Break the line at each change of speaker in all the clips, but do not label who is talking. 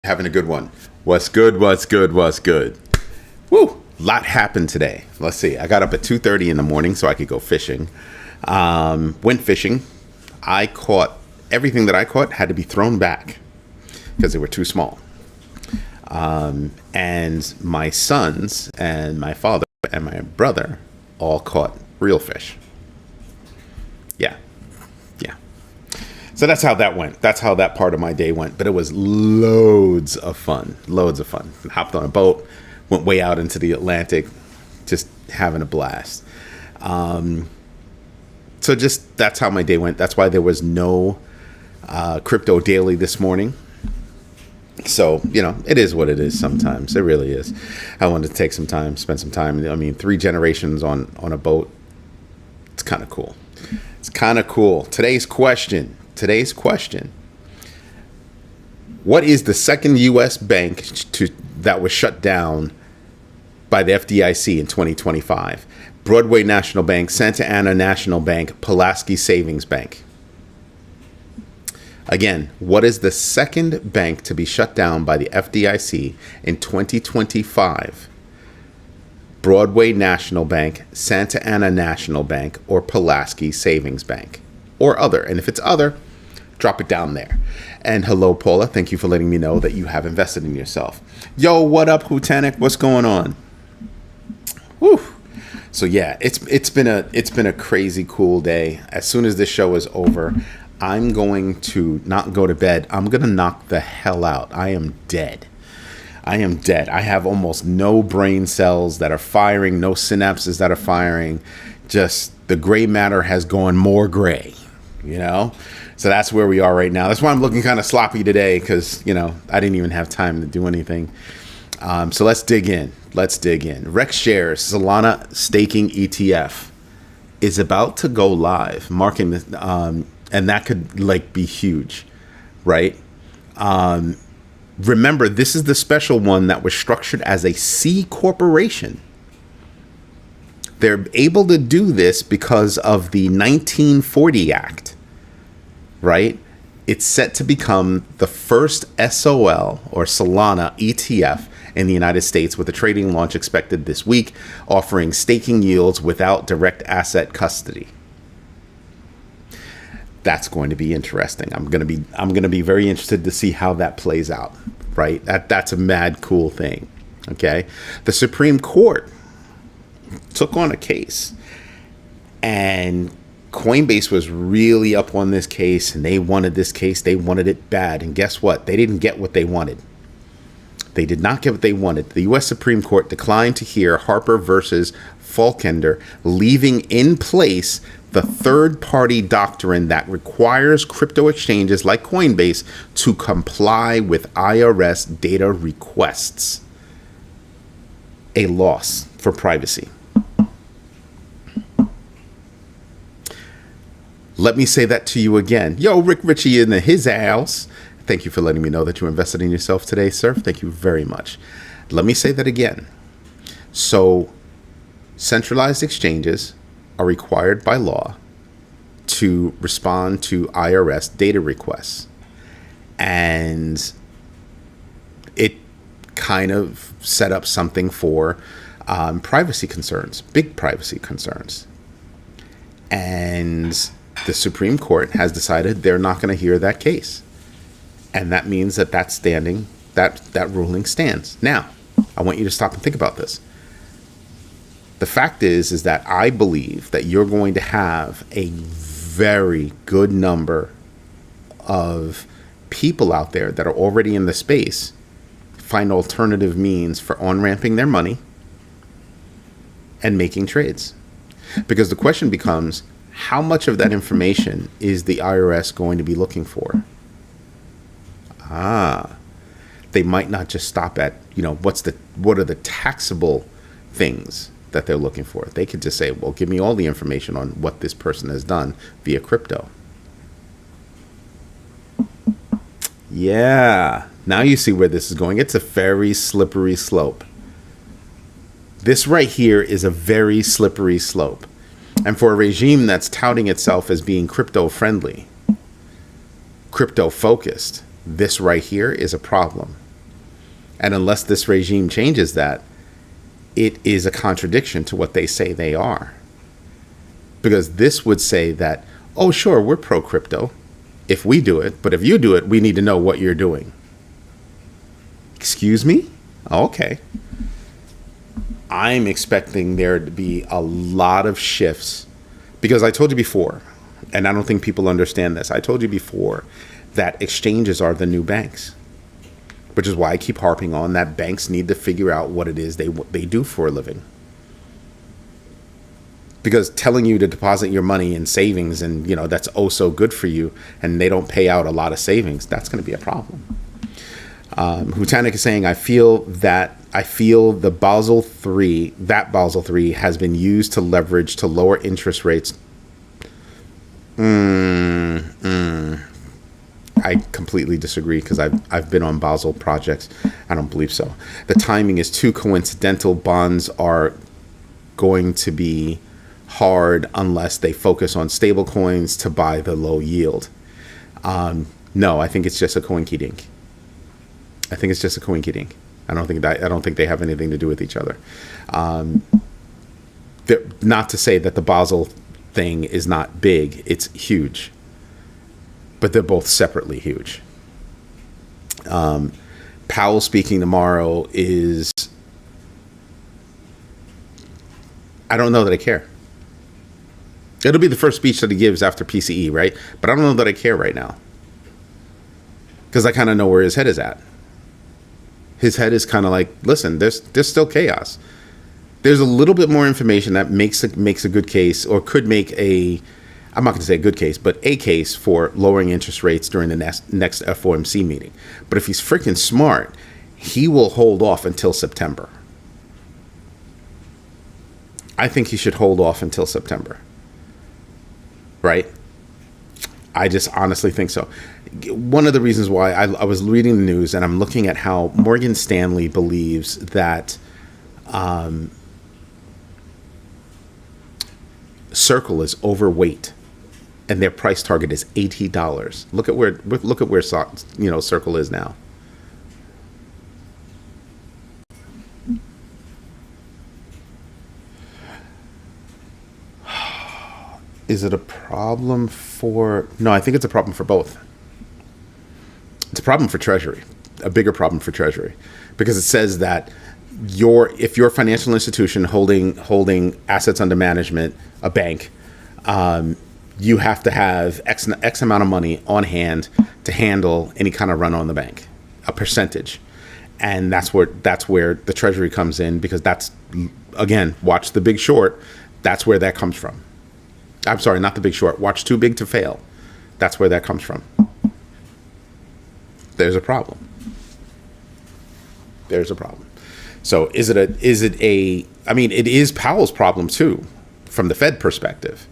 Having a good one. What's good? What's good? What's good? Woo! Lot happened today. Let's see. I got up at 2:30 in the morning so I could go fishing. Went fishing. I caught everything that I caught had to be thrown back because they were too small. And my sons and my father and my brother all caught real fish. Yeah. Yeah. So that's how that went. That's how that part of my day went. But it was loads of fun. Loads of fun. Hopped on a boat, went way out into the Atlantic, just having a blast. So just that's how my day went. That's why there was no crypto daily this morning. So, it is what it is sometimes. It really is. I wanted to take some time, spend some time. I mean, 3 generations on a boat. It's kind of cool. It's kind of cool. Today's question. What is the second U.S. bank that was shut down by the FDIC in 2025? Broadway National Bank, Santa Ana National Bank, Pulaski Savings Bank. Again, what is the second bank to be shut down by the FDIC in 2025? Broadway National Bank, Santa Ana National Bank, or Pulaski Savings Bank, or other. And if it's other, drop it down there. And hello, Paula. Thank you for letting me know that you have invested in yourself. Yo, what up, Hutanik? What's going on? Whew. So yeah, it's been a crazy cool day. As soon as this show is over, I'm going to not go to bed. I'm going to knock the hell out. I am dead. I have almost no brain cells that are firing, no synapses that are firing. Just the gray matter has gone more gray, So that's where we are right now. That's why I'm looking kind of sloppy today because, I didn't even have time to do anything. So let's dig in. Rex Shares Solana staking ETF is about to go live, marking this, and that could be huge, right? Remember, this is the special one that was structured as a C corporation. They're able to do this because of the 1940 Act, right? It's set to become the first SOL or Solana ETF in the United States, with a trading launch expected this week, offering staking yields without direct asset custody. That's going to be interesting. I'm going to be very interested to see how that plays out, right? That's a mad cool thing. Okay? The Supreme Court took on a case, and Coinbase was really up on this case, and they wanted this case. They wanted it bad. And guess what? They didn't get what they wanted. They did not get what they wanted. The U.S. Supreme Court declined to hear Harper versus Falkender, leaving in place the third-party doctrine that requires crypto exchanges like Coinbase to comply with IRS data requests. A loss for privacy. Let me say that to you again. Yo, Rick Ritchie in his house. Thank you for letting me know that you invested in yourself today, sir. Thank you very much. Let me say that again. So, centralized exchanges are required by law to respond to IRS data requests. And it kind of set up something for privacy concerns, big privacy concerns. And the Supreme Court has decided they're not going to hear that case. And that means that that ruling stands. Now, I want you to stop and think about this. The fact is that I believe that you're going to have a very good number of people out there that are already in the space find alternative means for on-ramping their money and making trades. Because the question becomes, how much of that information is the IRS going to be looking for? They might not just stop at, what are the taxable things that they're looking for. They could just say, well, give me all the information on what this person has done via crypto. Yeah. Now you see where this is going. It's a very slippery slope. This right here is a very slippery slope. And for a regime that's touting itself as being crypto friendly, crypto focused, this right here is a problem. And unless this regime changes that, it is a contradiction to what they say they are. Because this would say that, oh, sure, we're pro-crypto if we do it, but if you do it, we need to know what you're doing. Excuse me? Okay. I'm expecting there to be a lot of shifts because I told you before, and I don't think people understand this. I told you before that exchanges are the new banks, which is why I keep harping on that banks need to figure out what it is they do for a living. Because telling you to deposit your money in savings and, that's oh so good for you, and they don't pay out a lot of savings, that's going to be a problem. Hutanik is saying, I feel the Basel III has been used to leverage to lower interest rates. I completely disagree because I've been on Basel projects. I don't believe so. The timing is too coincidental. Bonds are going to be hard unless they focus on stable coins to buy the low yield. No, I think it's just a coinky dink. I think it's just a coinky dink. I don't think they have anything to do with each other. Not to say that the Basel thing is not big. It's huge. But they're both separately huge. Powell speaking tomorrow is... I don't know that I care. It'll be the first speech that he gives after PCE, right? But I don't know that I care right now. Because I kind of know where his head is at. His head is kind of like, listen, there's still chaos. There's a little bit more information that makes a good case, or could make I'm not going to say a good case, but a case for lowering interest rates during the next FOMC meeting. But if he's freaking smart, he will hold off until September. I think he should hold off until September. Right? I just honestly think so. One of the reasons why I was reading the news and I'm looking at how Morgan Stanley believes that Circle is overweight and their price target is $80. Look at where Circle is now. Is it a problem for... No, I think it's a problem for both. It's a problem for Treasury, a bigger problem for Treasury, because it says that if you're a financial institution holding assets under management, a bank, you have to have X amount of money on hand to handle any kind of run on the bank, a percentage. And that's where the Treasury comes in, because that's, again, watch The Big Short. That's where that comes from. I'm sorry, not The Big Short. Watch Too Big to Fail. That's where that comes from. There's a problem. So it is Powell's problem too, from the Fed perspective,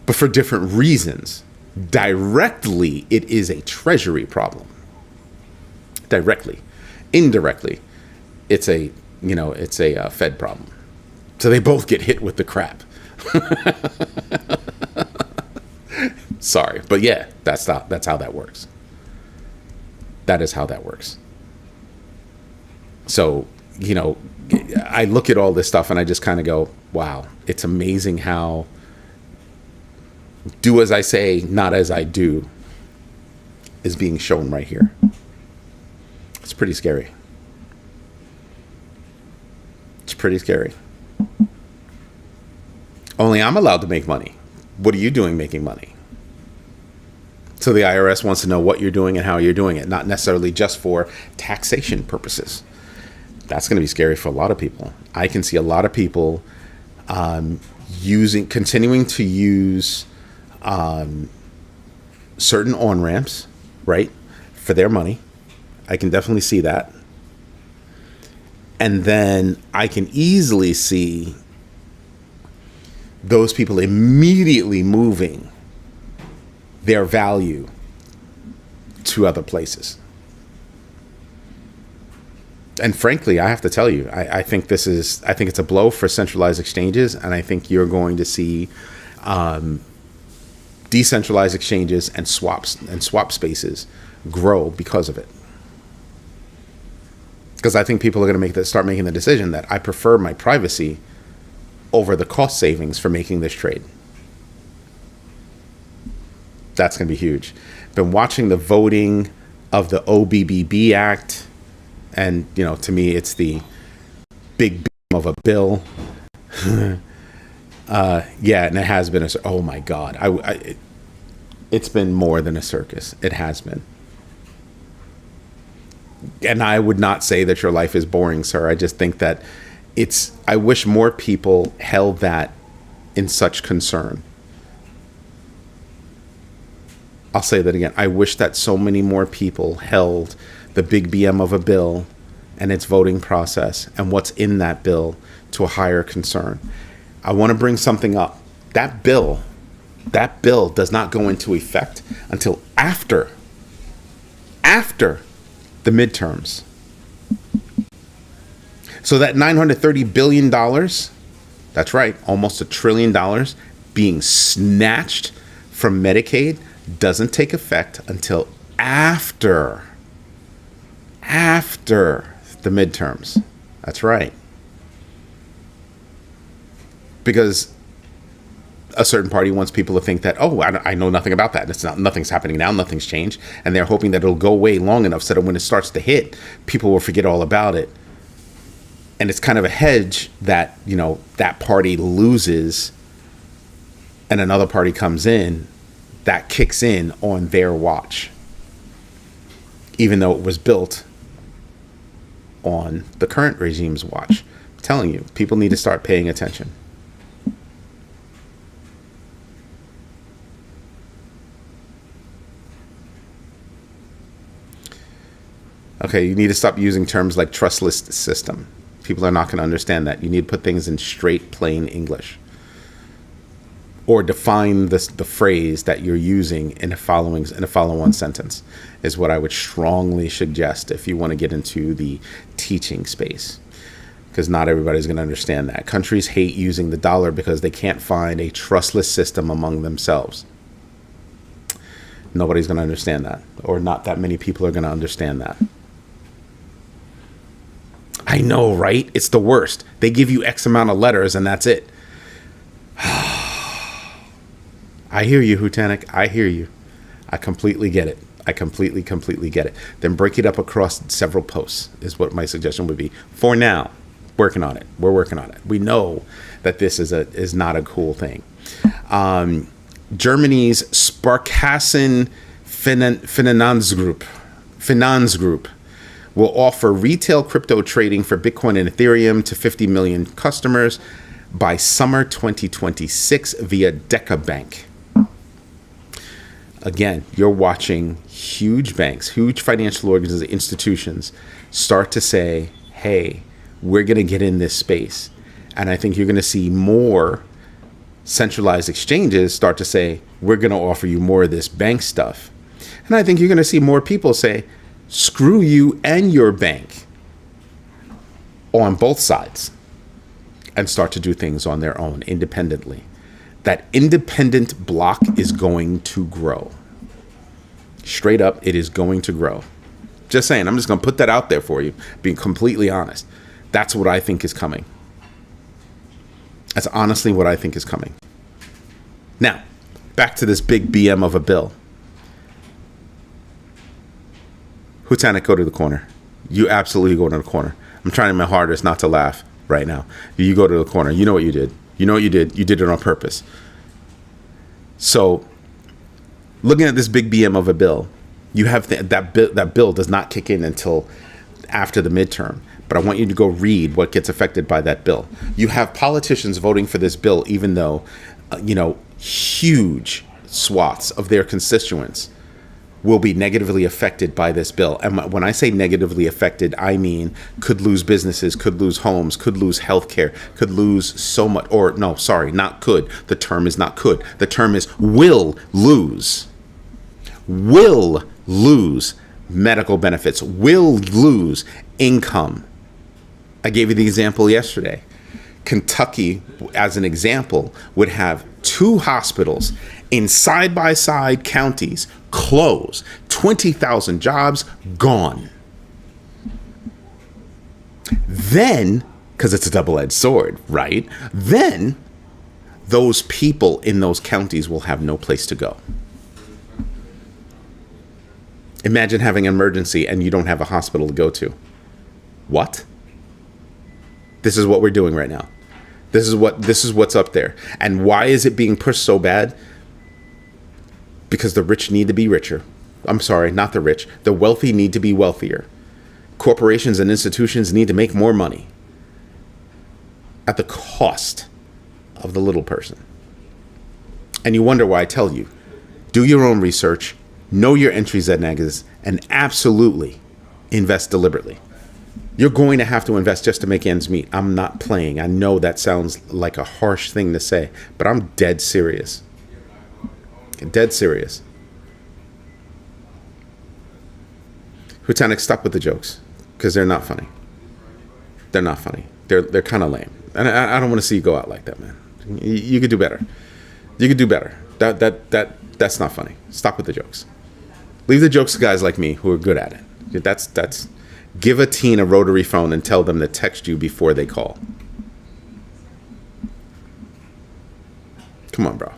but for different reasons. Directly, it is a Treasury problem. Directly. Indirectly, it's a Fed problem. So they both get hit with the crap. Sorry, but yeah, that's how that works. That is how that works. So, I look at all this stuff and I just kind of go, wow, it's amazing how do as I say, not as I do is being shown right here. It's pretty scary. It's pretty scary. Only I'm allowed to make money. What are you doing making money? So the IRS wants to know what you're doing and how you're doing it, not necessarily just for taxation purposes. That's going to be scary for a lot of people. I can see a lot of people continuing to use certain on-ramps, right, for their money. I can definitely see that. And then I can easily see those people immediately moving their value to other places. And frankly, I have to tell you, I think it's a blow for centralized exchanges, and I think you're going to see decentralized exchanges and swap spaces grow because of it. Because I think people are going to start making the decision that I prefer my privacy over the cost savings for making this trade. That's going to be huge. Been watching the voting of the OBBB Act, and to me, it's the big beam of a bill. Yeah, and it has been oh my God, it's been more than a circus. It has been. And I would not say that your life is boring, sir. I just think that I wish more people held that in such concern. I'll say that again. I wish that so many more people held the big BM of a bill and its voting process and what's in that bill to a higher concern. I want to bring something up. That bill does not go into effect until after the midterms. So that $930 billion, that's right, almost $1 trillion being snatched from Medicaid doesn't take effect until after the midterms. That's right. Because a certain party wants people to think that, I know nothing about that. Nothing's happening now. Nothing's changed. And they're hoping that it'll go away long enough so that when it starts to hit, people will forget all about it. And it's kind of a hedge that, that party loses and another party comes in that kicks in on their watch, even though it was built on the current regime's watch. I'm telling you, people need to start paying attention. Okay, you need to stop using terms like trustless system. People are not going to understand that. You need to put things in straight, plain English. Or define the phrase that you're using in a follow-on sentence is what I would strongly suggest if you want to get into the teaching space. Because not everybody's going to understand that. Countries hate using the dollar because they can't find a trustless system among themselves. Nobody's going to understand that. Or not that many people are going to understand that. I know, right? It's the worst. They give you X amount of letters and that's it. I hear you, Hutanik. I hear you. I completely get it. I completely get it. Then break it up across several posts is what my suggestion would be. For now, working on it. We're working on it. We know that this is not a cool thing. Germany's Sparkassen Finance Group will offer retail crypto trading for Bitcoin and Ethereum to 50 million customers by summer 2026 via DekaBank. Again, you're watching huge banks, huge financial organizations, institutions start to say, hey, we're going to get in this space. And I think you're going to see more centralized exchanges start to say, we're going to offer you more of this bank stuff. And I think you're going to see more people say, screw you and your bank on both sides and start to do things on their own independently. That independent block is going to grow. Straight up, it is going to grow. Just saying, I'm just going to put that out there for you, being completely honest. That's what I think is coming. That's honestly what I think is coming. Now, back to this big BM of a bill. Hutanik, go to the corner. You absolutely go to the corner. I'm trying my hardest not to laugh right now. You go to the corner. You know what you did. You know what you did. You did it on purpose. So, looking at this big BM of a bill, you have that bill does not kick in until after the midterm. But I want you to go read what gets affected by that bill. You have politicians voting for this bill, even though, huge swaths of their constituents will be negatively affected by this bill. And when I say negatively affected, I mean could lose businesses, could lose homes, could lose healthcare, could lose so much. Or no, sorry, not could. The term is not could. The term is will lose. Will lose medical benefits, will lose income. I gave you the example yesterday. Kentucky, as an example, would have 2 hospitals in side-by-side counties close. 20,000 jobs gone. Then, because it's a double-edged sword, right? Then those people in those counties will have no place to go. Imagine having an emergency and you don't have a hospital to go to. What? This is what we're doing right now. This is what's up there. And why is it being pushed so bad? Because the rich need to be richer. I'm sorry, not the rich. The wealthy need to be wealthier. Corporations and institutions need to make more money at the cost of the little person. And you wonder why I tell you, do your own research, know your entries and exits, and absolutely invest deliberately. You're going to have to invest just to make ends meet. I'm not playing. I know that sounds like a harsh thing to say, but I'm dead serious. Dead serious. Hutanic, stop with the jokes, because they're not funny. They're not funny. They're kind of lame. And I don't want to see you go out like that, man. You could do better. You could do better. That's not funny. Stop with the jokes. Leave the jokes to guys like me who are good at it. That's give a teen a rotary phone and tell them to text you before they call. Come on, bro.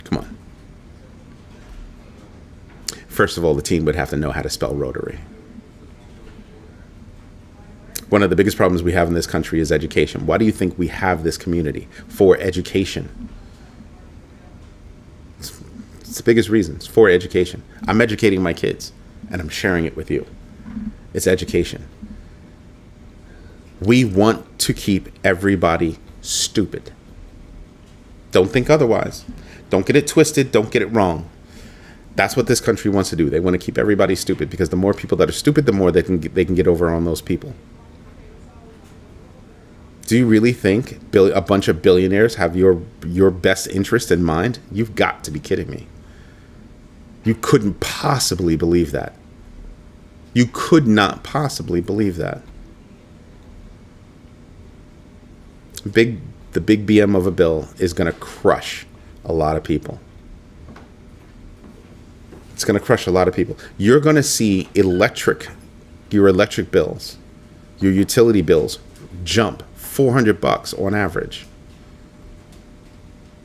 Come on. First of all, the teen would have to know how to spell rotary. One of the biggest problems we have in this country is education. Why do you think we have this community? For education. It's the biggest reason. It's for education. I'm educating my kids, and I'm sharing it with you. It's education. We want to keep everybody stupid. Don't think otherwise. Don't get it twisted. Don't get it wrong. That's what this country wants to do. They want to keep everybody stupid, because the more people that are stupid, the more they can get over on those people. Do you really think a bunch of billionaires have your best interest in mind? You've got to be kidding me. You couldn't possibly believe that. You could not possibly believe that. The big BM of a bill is going to crush a lot of people. It's going to crush a lot of people. You're going to see your electric bills, your utility bills jump $400 on average.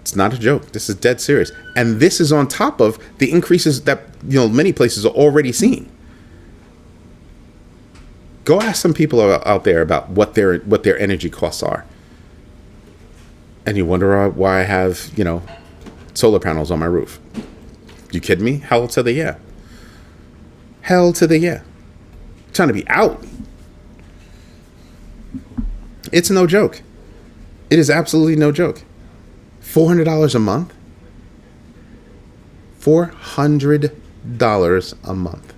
It's not a joke. This is dead serious. And this is on top of the increases that, many places are already seeing. Go ask some people out there about what their energy costs are. And you wonder why I have, solar panels on my roof. You kidding me? Hell to the yeah. Hell to the yeah. I'm trying to be out. It's no joke. It is absolutely no joke. $400 a month? $400 a month.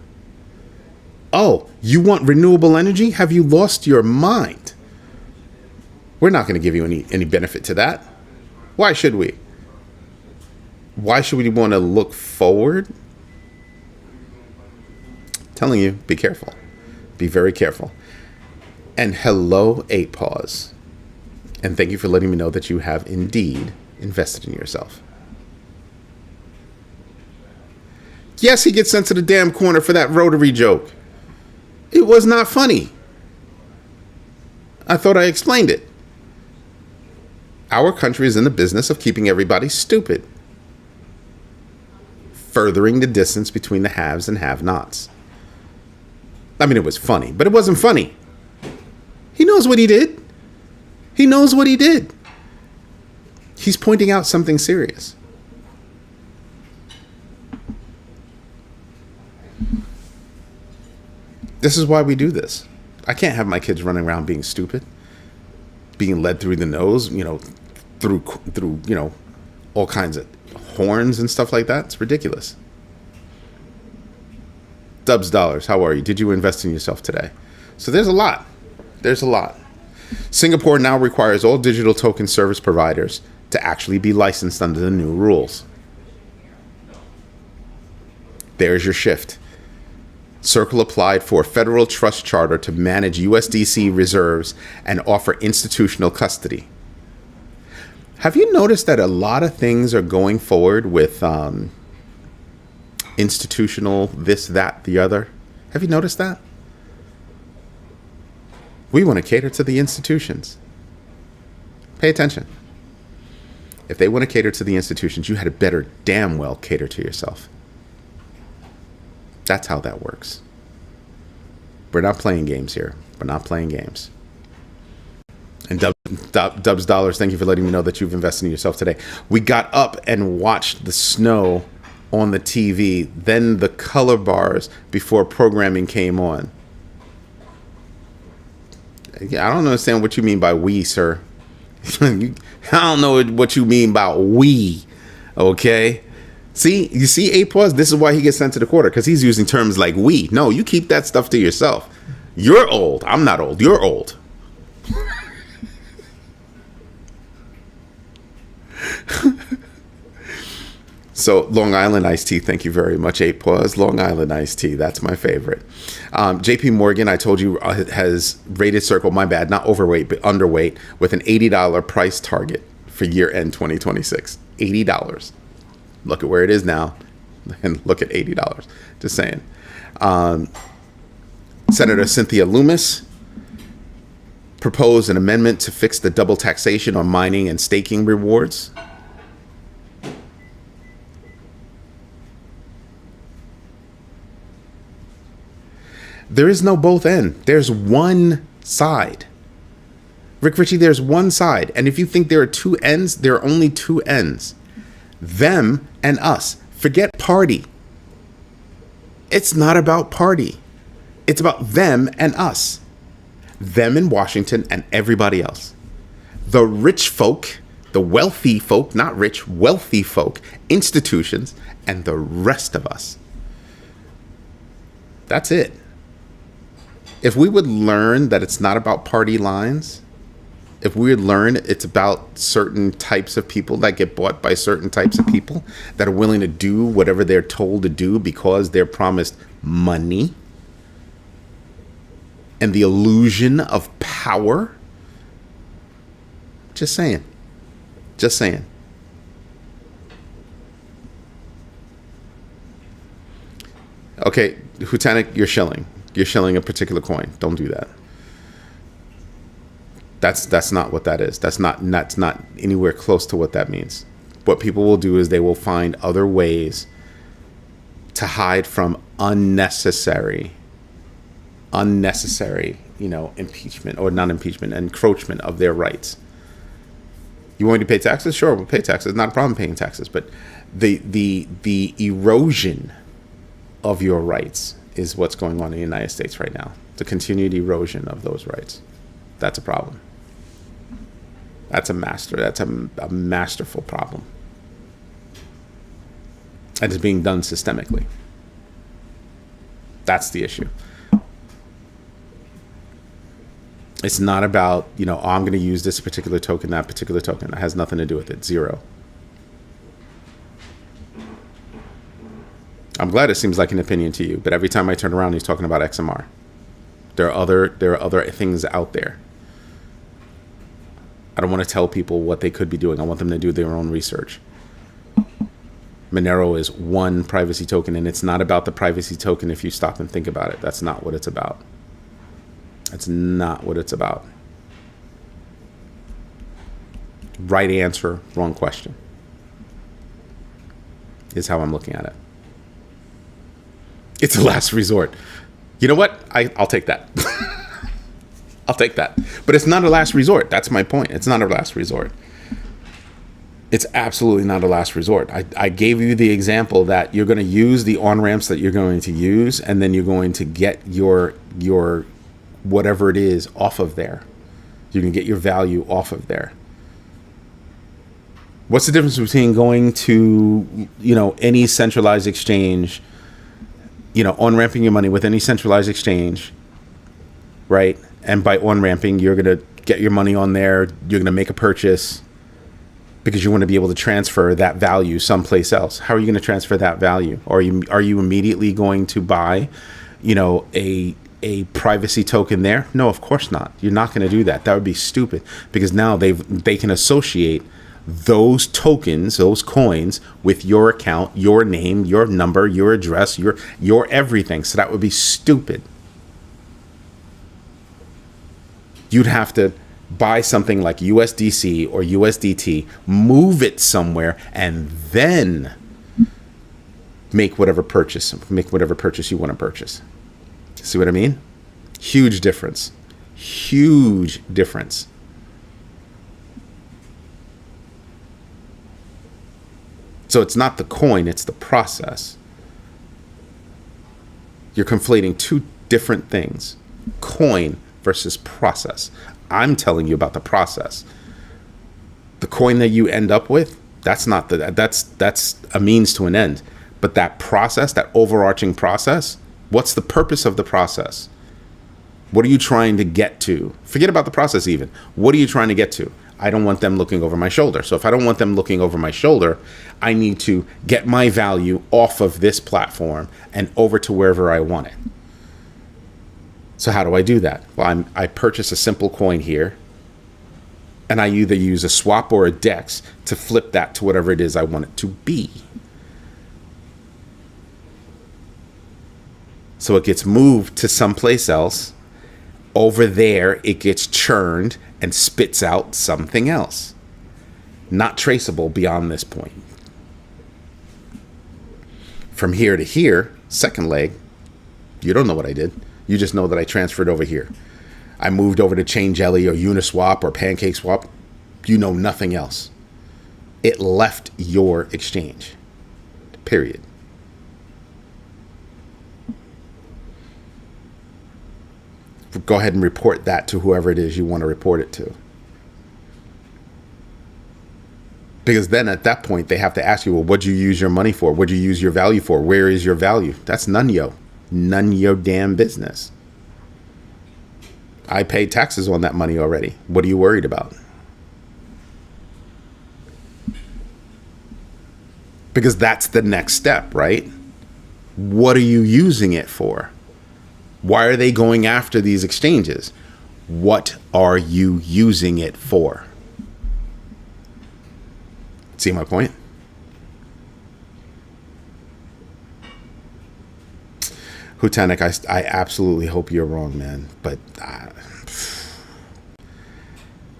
Oh, you want renewable energy? Have you lost your mind? We're not going to give you any benefit to that. Why should we? Why should we want to look forward? I'm telling you, be careful. Be very careful. And hello, 8 Paws. And thank you for letting me know that you have indeed invested in yourself. Yes, he gets sent to the damn corner for that rotary joke. It was not funny. I thought I explained it. Our country is in the business of keeping everybody stupid, furthering the distance between the haves and have-nots. I mean, it was funny, but it wasn't funny. He knows what he did. He knows what he did. He's pointing out something serious. This is why we do this. I can't have my kids running around being stupid, being led through the nose, through all kinds of horns and stuff like that. It's ridiculous. Dubs Dollars, how are you? Did you invest in yourself today? So there's a lot. There's a lot. Singapore now requires all digital token service providers to actually be licensed under the new rules. There's your shift. Circle applied for a federal trust charter to manage USDC reserves and offer institutional custody. Have you noticed that a lot of things are going forward with institutional this, that, the other? Have you noticed that? We want to cater to the institutions. Pay attention. If they want to cater to the institutions, you had better damn well cater to yourself. That's how that works. We're not playing games here. We're not playing games. And Dubs Dollars, thank you for letting me know that you've invested in yourself today. We got up and watched the snow on the TV, then the color bars before programming came on. I don't understand what you mean by we, sir. I don't know what you mean by we, okay? See, you see 8 Pause? This is why he gets sent to the quarter, because he's using terms like we. No, you keep that stuff to yourself. You're old. I'm not old. You're old. So Long Island iced tea, thank you very much. 8 Pause. Long Island iced tea, that's my favorite. JP Morgan, I told you, has rated Circle, my bad, not overweight, but underweight, with an $80 price target for year end 2026. $80. Look at where it is now, and look at $80. Just saying. Senator Cynthia Lummis proposed an amendment to fix the double taxation on mining and staking rewards. There is no both end. There's one side. Rick Ritchie, there's one side. And if you think there are two ends, there are only two ends. Them and us. Forget party. It's not about party. It's about them and us. Them in Washington and everybody else. The rich folk, the wealthy folk, not rich, wealthy folk, institutions, and the rest of us. That's it. If we would learn that it's not about party lines, if we would learn it's about certain types of people that get bought by certain types of people that are willing to do whatever they're told to do because they're promised money and the illusion of power. Just saying. Just saying. Okay, Hutanic, you're shilling. You're shilling a particular coin. Don't do that. That's not what that is. That's not anywhere close to what that means. What people will do is they will find other ways to hide from unnecessary, impeachment or non-impeachment, encroachment of their rights. You want me to pay taxes? Sure, we'll pay taxes. Not a problem paying taxes, but the erosion of your rights is what's going on in the United States right now. The continued erosion of those rights. That's a problem. That's a masterful problem. And it's being done systemically. That's the issue. It's not about, I'm going to use this particular token, that particular token. That has nothing to do with it. Zero. I'm glad it seems like an opinion to you, but every time I turn around, he's talking about XMR. There are other things out there. I don't want to tell people what they could be doing. I want them to do their own research. Monero is one privacy token, and it's not about the privacy token if you stop and think about it. That's not what it's about. That's not what it's about. Right answer, wrong question is how I'm looking at it. It's a last resort. You know what? I'll take that. I'll take that. But it's not a last resort. That's my point. It's not a last resort. It's absolutely not a last resort. I gave you the example that you're going to use the on-ramps that you're going to use, and then you're going to get your whatever it is off of there. You can get your value off of there. What's the difference between going to, any centralized exchange, on-ramping your money with any centralized exchange, right? And by on-ramping, you're going to get your money on there. You're going to make a purchase because you want to be able to transfer that value someplace else. How are you going to transfer that value? Are you immediately going to buy, a privacy token there? No, of course not. You're not going to do that. That would be stupid because now they can associate those tokens, those coins, with your account, your name, your number, your address, your everything. So that would be stupid. You'd have to buy something like USDC or USDT, move it somewhere, and then make whatever purchase you want to purchase. See what I mean? Huge difference. Huge difference. So it's not the coin, it's the process. You're conflating two different things. Coin versus process. I'm telling you about the process. The coin that you end up with, that's a means to an end. But that process, that overarching process, what's the purpose of the process? What are you trying to get to? Forget about the process even. What are you trying to get to? I don't want them looking over my shoulder. So if I don't want them looking over my shoulder, I need to get my value off of this platform and over to wherever I want it. So how do I do that? Well, I purchase a simple coin here, and I either use a swap or a DEX to flip that to whatever it is I want it to be. So it gets moved to someplace else. Over there, it gets churned and spits out something else. Not traceable beyond this point. From here to here, second leg, you don't know what I did. You just know that I transferred over here. I moved over to Chain Jelly or Uniswap or Pancake Swap. You know nothing else. It left your exchange. Period. Go ahead and report that to whoever it is you want to report it to. Because then at that point, they have to ask you, well, what'd you use your money for? What'd you use your value for? Where is your value? That's none your damn business. I paid taxes on that money already. What are you worried about? Because that's the next step, right? What are you using it for? Why are they going after these exchanges? What are you using it for? See my point? Hutanik, I absolutely hope you're wrong, man. But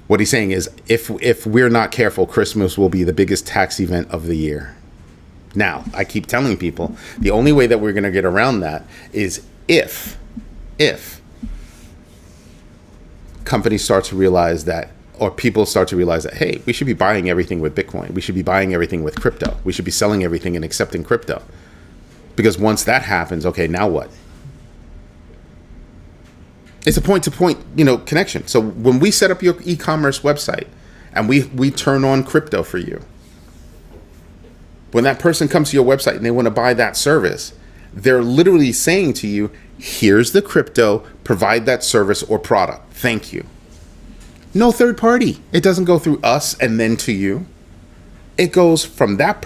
what he's saying is, if we're not careful, Christmas will be the biggest tax event of the year. Now, I keep telling people, the only way that we're going to get around that is if companies start to realize that, or people start to realize that, hey, we should be buying everything with Bitcoin. We should be buying everything with crypto. We should be selling everything and accepting crypto. Because once that happens, okay, now what? It's a point-to-point, connection. So when we set up your e-commerce website and we turn on crypto for you, when that person comes to your website and they want to buy that service, they're literally saying to you, here's the crypto, provide that service or product. Thank you. No third party. It doesn't go through us and then to you. It goes from that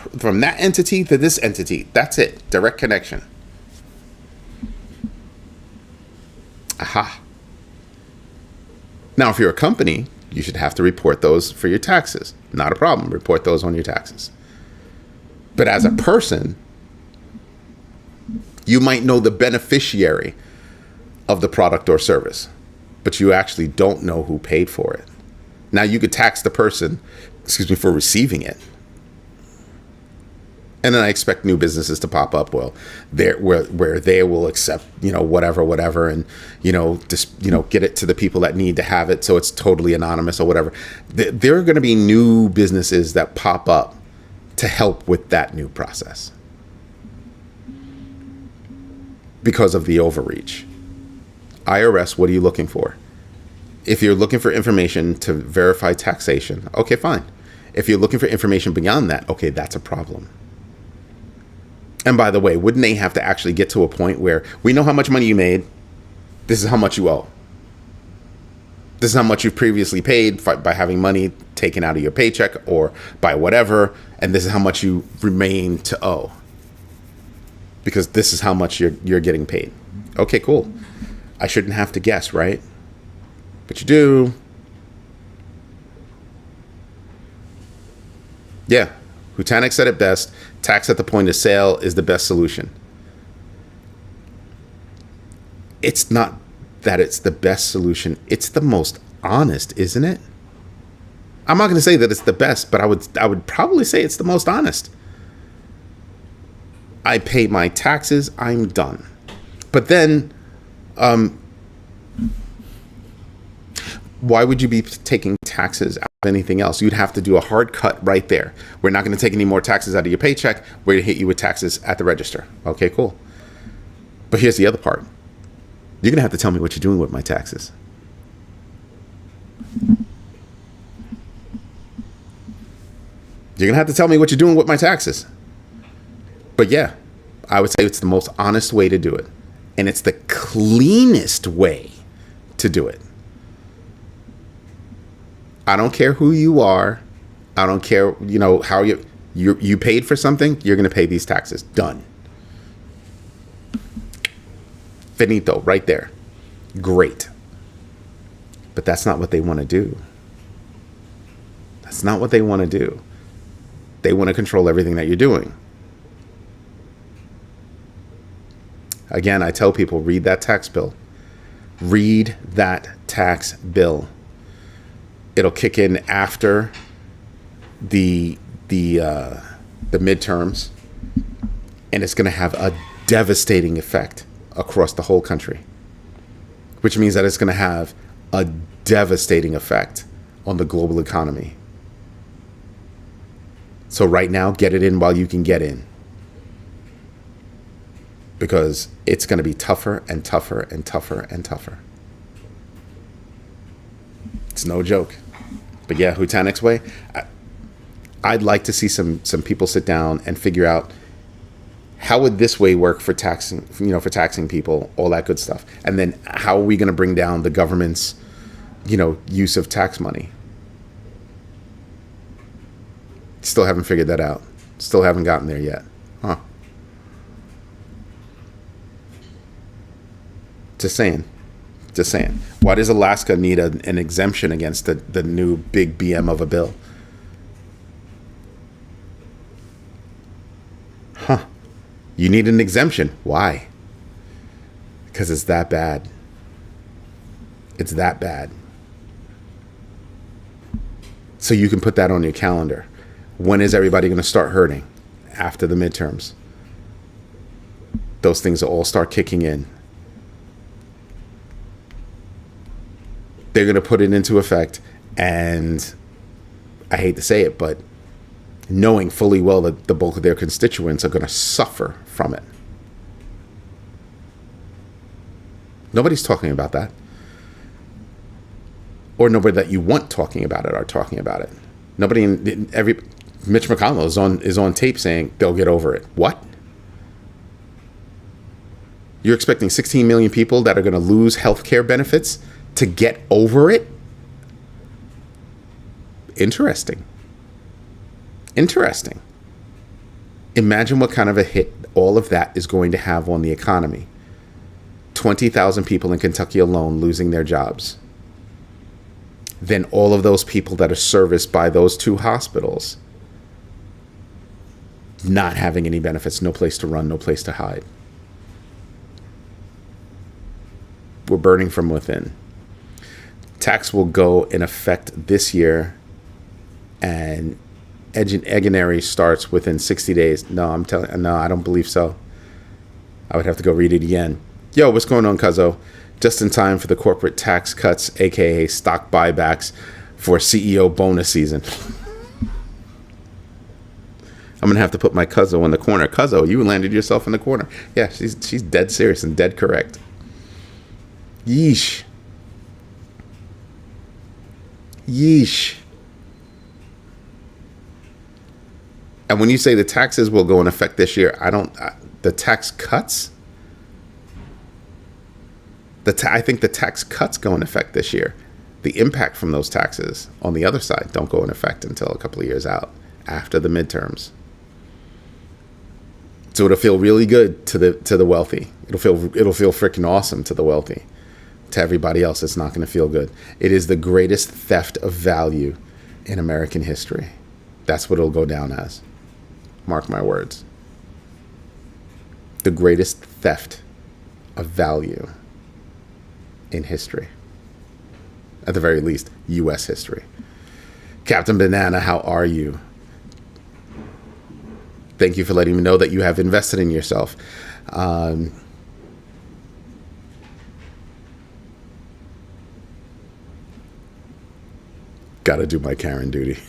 entity to this entity. That's it. Direct connection. Aha. Now, if you're a company, you should have to report those for your taxes. Not a problem. Report those on your taxes. But as a person, you might know the beneficiary of the product or service, but you actually don't know who paid for it. Now, you could tax the person, for receiving it. And then I expect new businesses to pop up, where they will accept, whatever, and, just, get it to the people that need to have it. So it's totally anonymous or whatever. There are going to be new businesses that pop up to help with that new process because of the overreach. IRS, what are you looking for? If you're looking for information to verify taxation, okay, fine. If you're looking for information beyond that, okay, that's a problem. And by the way, wouldn't they have to actually get to a point where we know how much money you made, this is how much you owe. This is how much you've previously paid by having money taken out of your paycheck or by whatever, and this is how much you remain to owe. Because this is how much you're getting paid. Okay, cool. I shouldn't have to guess, right? But you do. Yeah, Hutanik said it best. Tax at the point of sale is the best solution. It's not that it's the best solution. It's the most honest, isn't it? I'm not going to say that it's the best, but I would probably say it's the most honest. I pay my taxes, I'm done. But then, why would you be taking taxes out of anything else? You'd have to do a hard cut right there. We're not going to take any more taxes out of your paycheck. We're going to hit you with taxes at the register. Okay, cool. But here's the other part. You're going to have to tell me what you're doing with my taxes. You're going to have to tell me what you're doing with my taxes. But yeah, I would say it's the most honest way to do it. And it's the cleanest way to do it. I don't care who you are. I don't care, how you paid for something. You're going to pay these taxes. Done. Finito, right there. Great. But that's not what they want to do. That's not what they want to do. They want to control everything that you're doing. Again, I tell people, read that tax bill. Read that tax bill. It'll kick in after the midterms, and it's going to have a devastating effect across the whole country, which means that it's going to have a devastating effect on the global economy. So right now, get it in while you can get in, because it's going to be tougher and tougher and tougher and tougher. It's no joke. But yeah, Hutanix way, I'd like to see some people sit down and figure out how would this way work for taxing, for taxing people, all that good stuff. And then how are we going to bring down the government's, use of tax money? Still haven't figured that out. Still haven't gotten there yet. Huh. Just saying. Why does Alaska need an exemption against the new big BM of a bill? Huh. You need an exemption. Why? Because it's that bad. It's that bad. So you can put that on your calendar. When is everybody going to start hurting? After the midterms. Those things will all start kicking in. They're going to put it into effect, and I hate to say it, but knowing fully well that the bulk of their constituents are going to suffer from it. Nobody's talking about that. Or nobody that you want talking about it are talking about it. Nobody Mitch McConnell is on tape saying they'll get over it. What? You're expecting 16 million people that are going to lose health care benefits to get over it? Interesting. Imagine what kind of a hit all of that is going to have on the economy. 20,000 people in Kentucky alone losing their jobs. Then all of those people that are serviced by those two hospitals not having any benefits, no place to run, no place to hide. We're burning from within. Tax will go in effect this year, and Eganary starts within 60 days. No, I don't believe so. I would have to go read it again. Yo, what's going on, Cuzzo? Just in time for the corporate tax cuts, aka stock buybacks for CEO bonus season. I'm gonna have to put my Cuzzo in the corner. Cuzzo, you landed yourself in the corner. Yeah, she's dead serious and dead correct. Yeesh. And when you say the taxes will go in effect this year, the tax cuts? I think the tax cuts go in effect this year. The impact from those taxes on the other side don't go in effect until a couple of years out, after the midterms. So it'll feel really good to the wealthy. It'll feel freaking awesome to the wealthy. To everybody else, it's not going to feel good. It is the greatest theft of value in American history. That's what it'll go down as. Mark my words. The greatest theft of value in history. at the very least, U.S. history. Captain Banana, how are you? Thank you for letting me know that you have invested in yourself. Gotta do my Karen duty.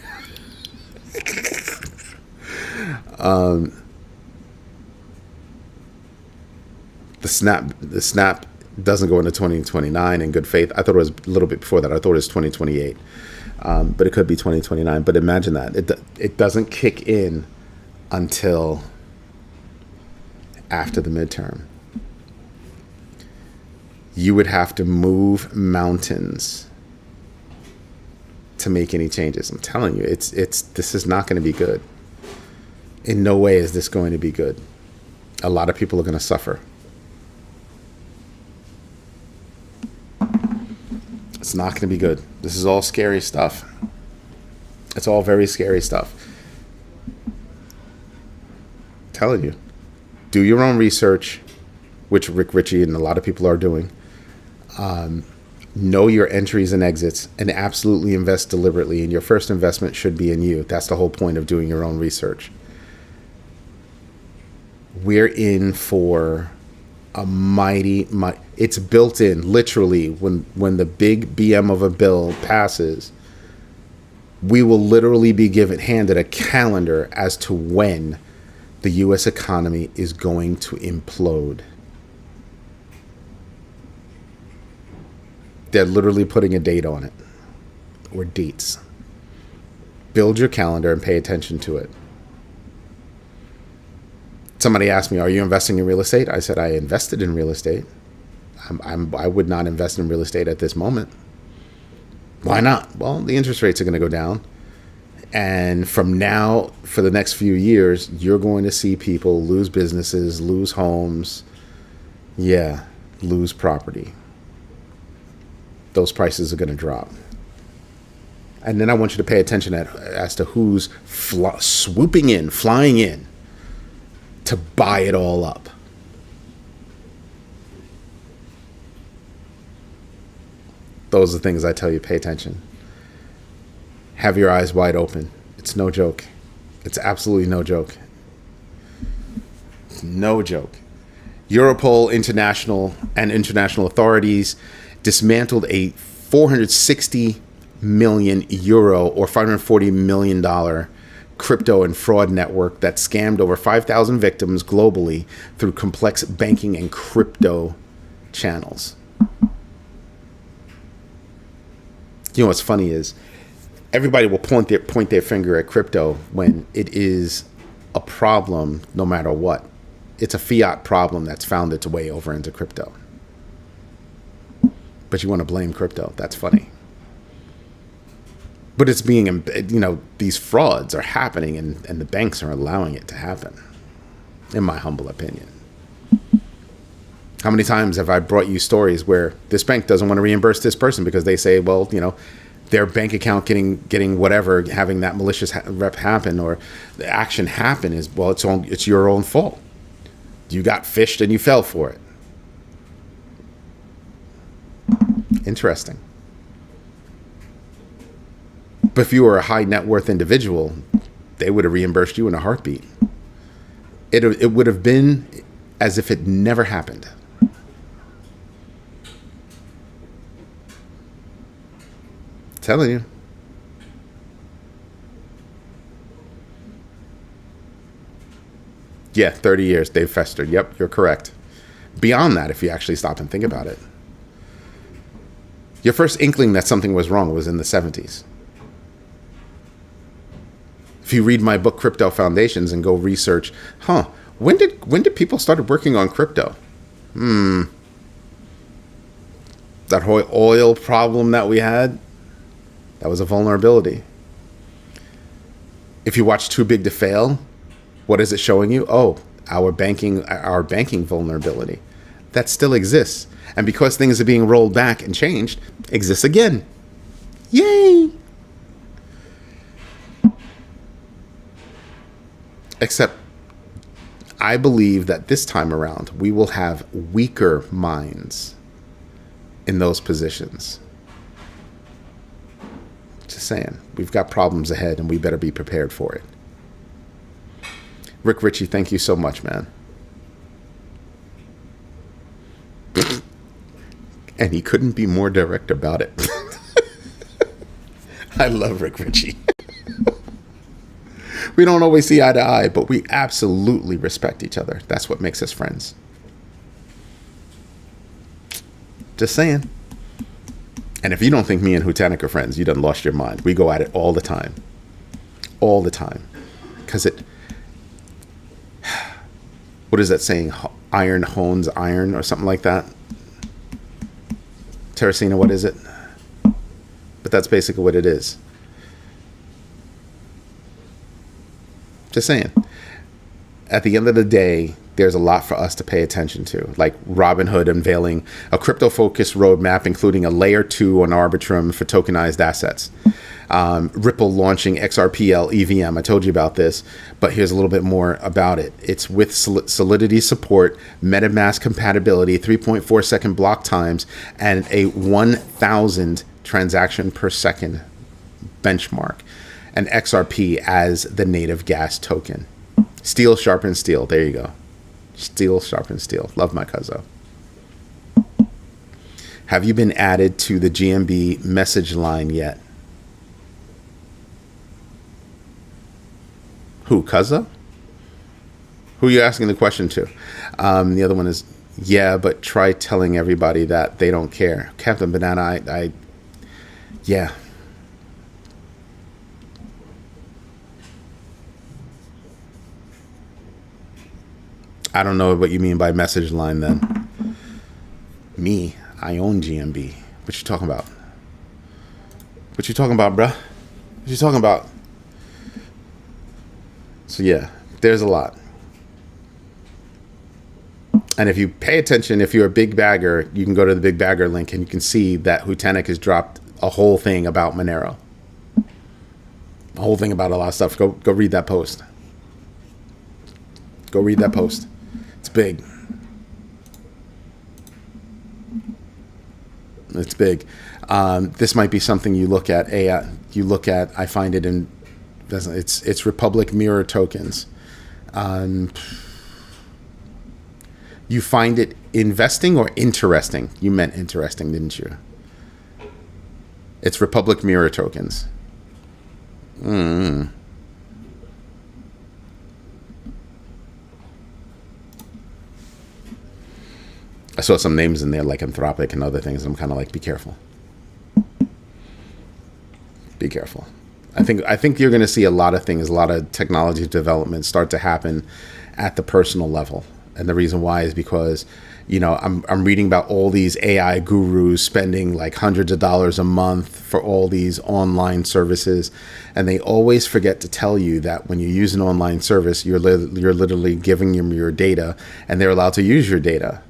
The snap doesn't go into 2029 in good faith. I thought it was a little bit before that. I thought it was 2028, but it could be 2029. But imagine that it doesn't kick in until after the midterm. You would have to move mountains to make any changes. I'm telling you, this is not going to be good. In no way is this going to be good. A lot of people are going to suffer. It's not going to be good. This is all scary stuff. It's all very scary stuff. I'm telling you, do your own research, which Rick Ritchie and a lot of people are doing. Know your entries and exits, and absolutely invest deliberately. And your first investment should be in you. That's the whole point of doing your own research. We're in for a mighty, it's built in literally when the big BM of a bill passes, we will literally be handed a calendar as to when the U.S. economy is going to implode. They're literally putting a date on it, or dates. Build your calendar and pay attention to it. Somebody asked me, are you investing in real estate? I said, I invested in real estate. I would not invest in real estate at this moment. Why not? Well, the interest rates are going to go down. And from now, for the next few years, you're going to see people lose businesses, lose homes. Yeah, lose property. Those prices are going to drop. And then I want you to pay attention as to who's swooping in, flying in to buy it all up. Those are the things I tell you, pay attention. Have your eyes wide open. It's no joke. It's absolutely no joke. No joke. Europol International and international authorities dismantled a 460 million euro or $540 million crypto and fraud network that scammed over 5,000 victims globally through complex banking and crypto channels. You know what's funny is everybody will point their finger at crypto when it is a problem no matter what. It's a fiat problem that's found its way over into crypto. But you want to blame crypto. That's funny. But it's being, these frauds are happening and the banks are allowing it to happen, in my humble opinion. How many times have I brought you stories where this bank doesn't want to reimburse this person because they say, well, their bank account getting whatever, having that malicious rep happen or the action happen is, well, it's your own fault. You got fished and you fell for it. Interesting. But if you were a high net worth individual, they would have reimbursed you in a heartbeat. It would have been as if it never happened. Telling you. Yeah, 30 years, they've festered. Yep, you're correct. Beyond that, if you actually stop and think about it. Your first inkling that something was wrong was in the 70s. If you read my book, Crypto Foundations, and go research, when did people start working on crypto? That whole oil problem that we had, that was a vulnerability. If you watch Too Big to Fail, what is it showing you? Oh, our banking vulnerability. That still exists. And because things are being rolled back and changed, exists again. Yay! Except I believe that this time around, we will have weaker minds in those positions. saying, we've got problems ahead and we better be prepared for it. Rick Ritchie, thank you so much, man. And he couldn't be more direct about it. I love Rick Ritchie. We don't always see eye to eye, but we absolutely respect each other. That's what makes us friends. Just saying. And if you don't think me and Hutanik are friends, you done lost your mind. We go at it all the time. All the time. Because it... What is that saying? Iron hones iron or something like that? Teresina, what is it? But that's basically what it is. Just saying. At the end of the day, there's a lot for us to pay attention to, like Robinhood unveiling a crypto-focused roadmap, including a layer 2 on Arbitrum for tokenized assets. Ripple launching XRPL EVM. I told you about this, but here's a little bit more about it. It's with Solidity support, MetaMask compatibility, 3.4 second block times, and a 1,000 transaction per second benchmark, and XRP as the native gas token. Steel sharpens steel. There you go. Steel sharpens steel. Love my cuzzo. Have you been added to the GMB message line yet? Who, cuzzo? Who are you asking the question to? The other one is, yeah, but try telling everybody that they don't care. Captain Banana, yeah. I don't know what you mean by message line then. Me, I own GMB. What you talking about? What you talking about, bruh? What you talking about? So yeah, there's a lot. And if you pay attention, if you're a big bagger, you can go to the big bagger link and you can see that Hutanik has dropped a whole thing about Monero. A whole thing about a lot of stuff. Go read that post. Go read that post. It's big. It's big. This might be something you look at. I find it in. It's Republic Mirror tokens. You find it investing or interesting? You meant interesting, didn't you? It's Republic Mirror tokens. I saw some names in there like Anthropic and other things. I'm kind of like, be careful. Be careful. I think you're going to see a lot of things, a lot of technology development start to happen at the personal level. And the reason why is because, you know, I'm reading about all these AI gurus spending like hundreds of dollars a month for all these online services. And they always forget to tell you that when you use an online service, you're literally giving them your data and they're allowed to use your data.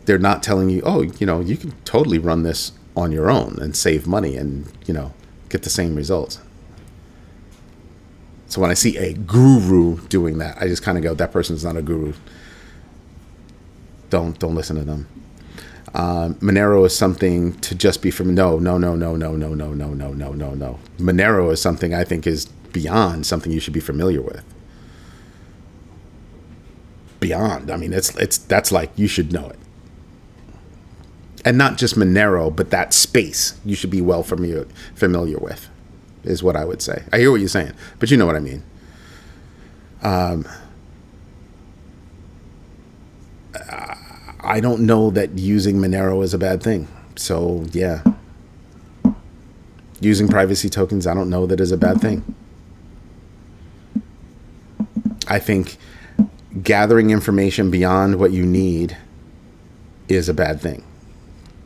They're not telling you, oh, you know, you can totally run this on your own and save money and, you know, get the same results. So when I see a guru doing that, I just kind of go, that person's not a guru. Don't listen to them. Monero is something to just be from. No. Monero is something I think is beyond something you should be familiar with. Beyond. I mean, that's like you should know it. And not just Monero, but that space you should be well familiar with, is what I would say. I hear what you're saying, but you know what I mean. I don't know that using Monero is a bad thing. So, yeah. Using privacy tokens, I don't know that is a bad thing. I think gathering information beyond what you need is a bad thing.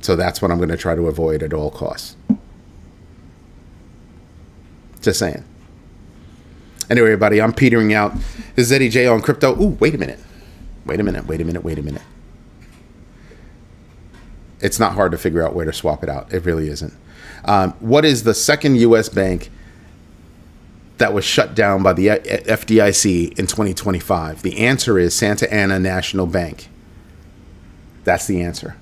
So that's what I'm going to try to avoid at all costs. Just saying. Anyway, everybody, I'm petering out. This is Eddie J on crypto. Ooh, wait a minute. It's not hard to figure out where to swap it out. It really isn't. What is the second U.S. bank that was shut down by the FDIC in 2025? The answer is Santa Ana National Bank. That's the answer.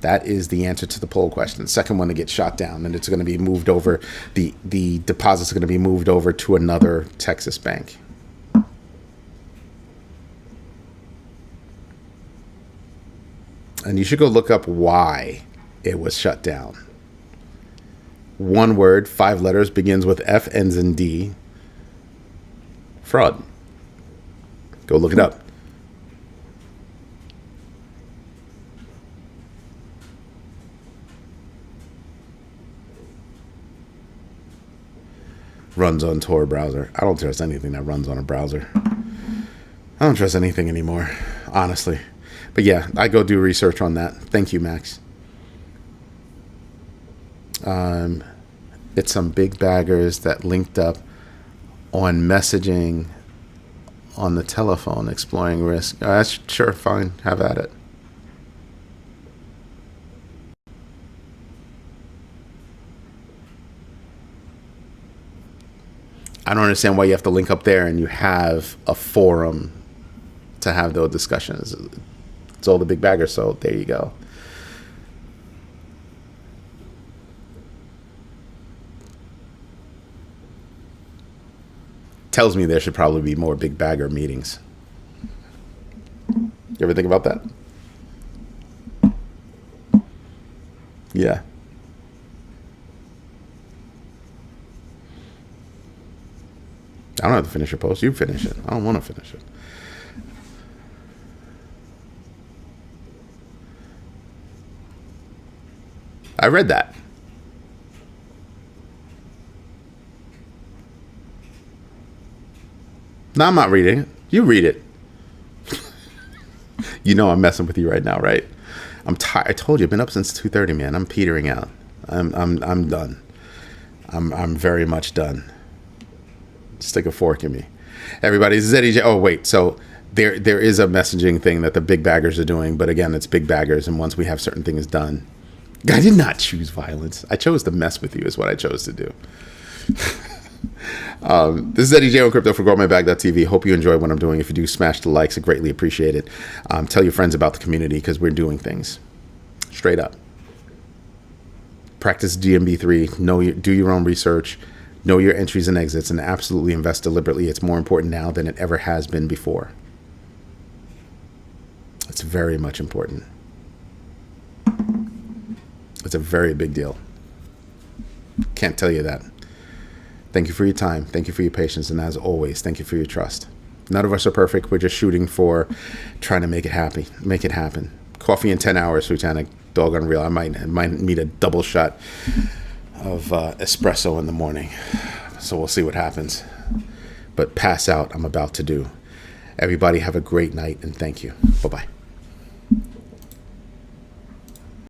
That is the answer to the poll question. Second one to get shot down, and it's going to be moved over. The deposits are going to be moved over to another Texas bank. And you should go look up why it was shut down. One word, 5 letters, begins with F, ends in D. Fraud. Go look it up. Runs on Tor browser. I don't trust anything that runs on a browser. I don't trust anything anymore, honestly. But yeah, I go do research on that. Thank you, Max. It's some big baggers that linked up on messaging on the telephone, exploring risk. Sure, fine. Have at it. I don't understand why you have to link up there and you have a forum to have those discussions. It's all the big baggers, so there you go. Tells me there should probably be more big bagger meetings. You ever think about that? Yeah. I don't have to finish your post. You finish it. I don't want to finish it. I read that. No, I'm not reading it. You read it. You know I'm messing with you right now, right? I'm tired. I told you I've been up since 2:30, man. I'm petering out. I'm done. I'm very much done. Stick a fork in me. Everybody, this is Eddie J. Oh, wait. So there is a messaging thing that the big baggers are doing, but again, it's big baggers, and once we have certain things done. I did not choose violence. I chose to mess with you is what I chose to do. This is Eddie J on Crypto for GrowMyBag.tv. Hope you enjoy what I'm doing. If you do, smash the likes. I greatly appreciate it. Tell your friends about the community because we're doing things. Straight up. Practice GMB3. Do your own research. Know your entries and exits, and absolutely invest deliberately. It's more important now than it ever has been before. It's very much important. It's a very big deal. Can't tell you that. Thank you for your time. Thank you for your patience. And as always, thank you for your trust. None of us are perfect. We're just shooting for trying to make it happy. Make it happen. Coffee in 10 hours, Lieutenant. Dog unreal. I might need a double shot of espresso in the morning. So we'll see what happens. But pass out, I'm about to do. Everybody have a great night and thank you. Bye-bye.